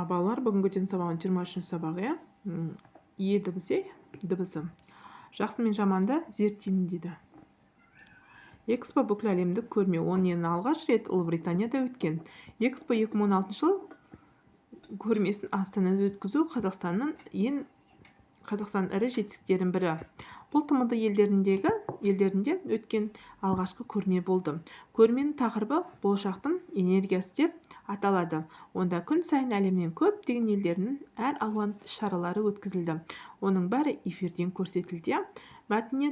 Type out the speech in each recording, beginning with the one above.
Балалар, бүгінгі ден сабағының 23 сабағы, е дыбысы. Жақсы мен жаманды зерттеймін дейді. Экспо бүкіл әлемдік көрме 10 елін алғаш рет Ұлыбританияда өткен. Экспо 2016 жыл көрмесін Астанада өткізу Қазақстанның ірі жетістіктерінің бірі. Бұл тмд елдерінде өткен алғашқы көрме болды. Көрменің тақырыбы болашақтың энергиясы деп аталады. Онда күн сайын әлемнен көптеген елдерінің әр алуан шаралары өткізілді. Оның бәрі эфирден көрсетілді. Мәтін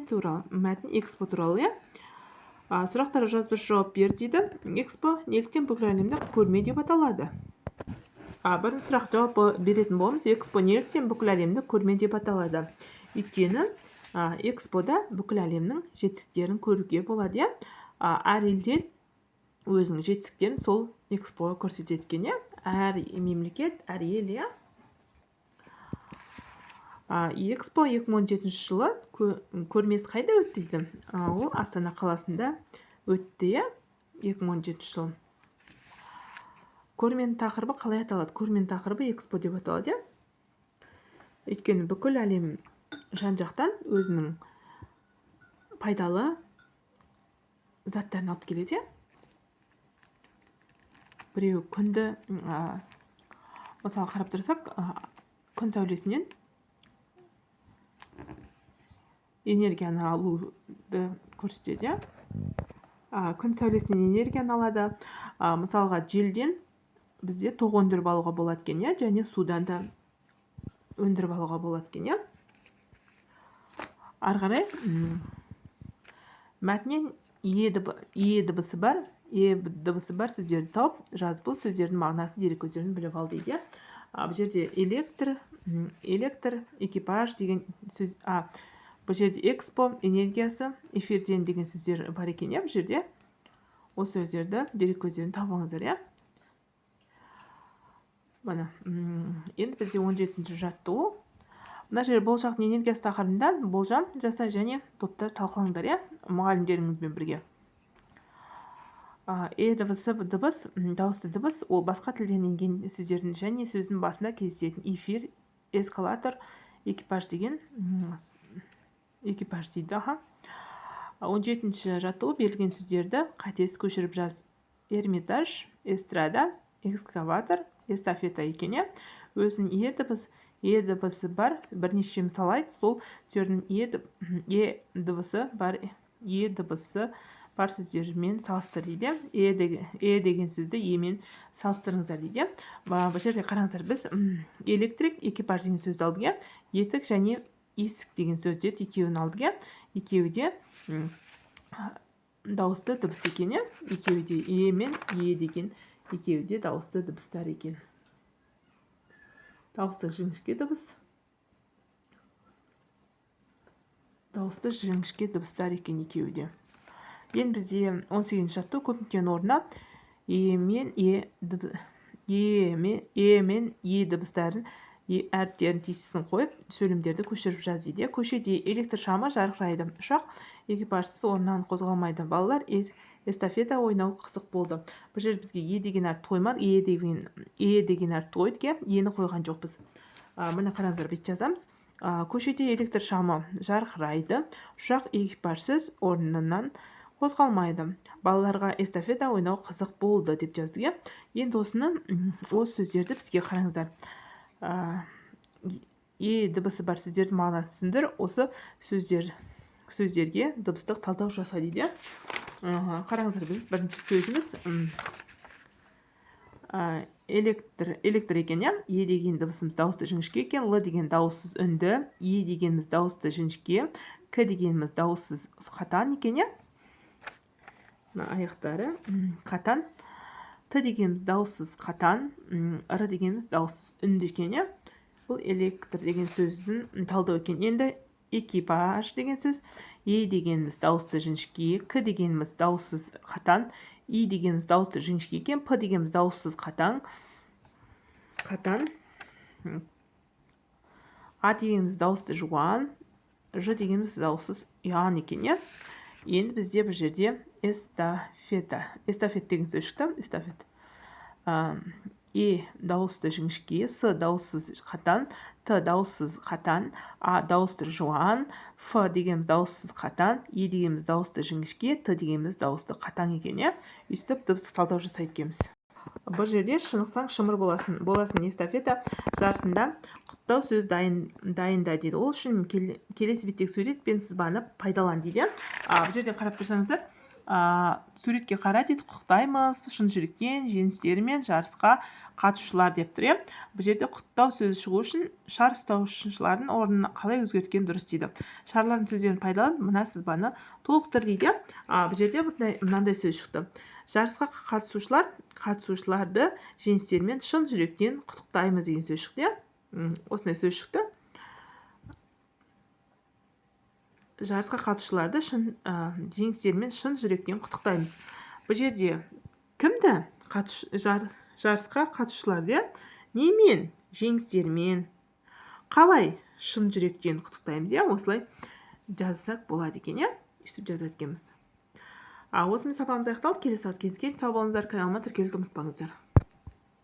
экспо туралы. Сұрақтарға жазбаша жауап бер дейді. Экспо неліктен бүкіл әлемде көрме деп аталады? Бірінші сұрақ жауапы беретін боламыз. Экспо неліктен бүкіл әлемді көрме деп аталады? Өйткені экспода бүкіл әлемнің жетістіктерін көруге болады. Әр елден өзінің жетістіктерін сол экспо көрсетеді. Әр мемлекет, әр ел. Экспо 2017 жылы көрмесі қайда өтті дейді? Ол Астана қаласында өтті. 2017 жыл. Көрменің тақырыбы қалай аталады? Көрменің тақырыбы экспо деп аталады. Өйткені бүкіл әлем жан-жақтан өзінің пайдалы заттарын алып келеді. Біреу күнді, мысалы қарап тұрсақ, күн сәулесінен энергияны алуды көрсетеді. Күн сәулесінен энергияны алады. Мысалға желден бізде тоқ өндіріп алуға болады екен, және судан да өндіріп алуға болады екен. Ары қарай мәтіннен е дыбысы бар сөздерді тауып, жаз. Бұл сөздердің мағынасын дерек көздерін біліп ал дейді. Бұл жерде электр, экипаж деген сөз. Бұл жерде экспо, энергиясы, эфирден деген сөздер бар екен. Бұл жерде осы сөздерді дерек көздерін табыңыздар. Енді бізде 17-ші жаттығу. Мына жер болашақтың энергиясы тақырыбында болжам жаса және топтар талқылаңдар, мұғалімдеріңізбен бірге. Дыбысы дыбыс, дауысты дыбыс, ол басқа тілден енген сөздердің және сөздің басында кездесетін. Эфир, эскалатор, экипаж деген экипаж дейді. 17-ші жаттығу берілген сөздерді қатесіз көшіріп жаз. Эрмитаж, эстрада, экскаватор, эстафета екен. Өзінің е дыбысы бар бірнеше мысал айт. Сол сөздің е дыбысы бар сөздермен салыстыр дейді. Е деген сөзді емен салыстырыңыздар дейді. Бұл жерде қараңыздар, біз электрик, экипаж деген сөзді алдық. Етік және есік деген сөздерді екеуін алдық. Екеуі де дауысты дыбыс екен. Екеуі де е мен е деген екеуі де дауысты дыбыстар екен. Дауысты жіңішке дыбыс. Дауысты жіңішке дыбыстар екен екеуі де. Енді бізде 18-ші жаттығу көптеген орнына е мен е дыбыстарын әріптерін тиісін қойып, сөйлемдерді көшіріп жаз дейді. Көшеде электр шамы жарқырайды. Ұшақ экипажсыз орнынан қозғалмайды. Балалар эстафета ойнау қызық болды. Бұл жер бізге е деген әріп қоймады, е деген әріп қойды, ені қойған жоқпыз. Міне қараңыздар, бет жазамыз. Көшеде электр шамы жарқырайды. Ұшақ экипажсыз орнынан қозғалмайды. Балаларға эстафета ойнау қызық болды деп жазды. Енді осы сөздерді бізге қараңыздар. Е дыбысы бар сөздердің мағынасын түсіндір. Осы сөздерге дыбыстық талдау жаса дейді. Қараңыздар, біз бірінші сөзіміз электр екен. Е деген дыбысымыз дауысты жіңішке екен. Л деген дауыссыз үнді. Е дегеніміз дауысты жіңішке. К дегеніміз дауыссыз қатан екен. Аяқтары қатан. Т дегеніміз дауыссыз қатан. Р дегеніміз дауыссыз үнді екен. Бұл электр деген сөздің талдау екен. Енді экипаж деген сөз. Е дегеніміз дауысты жіңішке. К дегеніміз дауыссыз қатан. И дегеніміз дауысты жіңішке екен. П дегеніміз дауыссыз қатан. А дегеніміз дауысты жуан. Ж дегеніміз дауыссыз ұян екен. Енді бізде бір жерде эстафета деген сөз шықты. Эстафет. дауысты жіңішке, с дауыссыз қатан, т дауыссыз қатан, а дауысты жуан, ф дегеніміз дауыссыз қатан, дегеніміз дауысты жіңішке, т дегеніміз дауысты қатаң екен, иә. Өйстіп дыбыстық талдау жасайды екенбіз. Бұл жерде шынықсаң шымыр боласын эстафета жарысында құттықтау сөз дайында дейді. Ол үшін келесі беттегі сурет пен сызбаны пайдалан дейді. Бұл жерде қарап тұрсаңыздар, суретке қара дейді, құттықтаймыз шын жүректен жеңістерімен жарысқа қатысушылар деп тұр. Бұл жерде құттықтау сөзі шығу үшін шар ұстаушылардың орнына қалай өзгерткен дұрыс дейді. Шарлардың сөздерін пайдалан, мына сызбаны толықтыр дейді. Бұл жерде мынандай сөз шықты. Жарысқа қатысушыларды жеңістерімен шын жүректен құттықтаймыз деген сөз шықты. Осындай сөз шықты. Жарысқа қатысушыларды жеңістерімен шын жүректен құттықтаймыз. Бұл жерде кімді? Жарысқа қатысушыларды немен? Жеңістерімен. Қалай? Шын жүректен құттықтаймыз. Осылай жазсақ болады екен. Өйстіп жазады екенбіз. Осымен сабағымыз аяқталды. Келесі сабаққа кездескенше сау болыңыздар. Каналыма тіркелуді ұмытпаңыздар.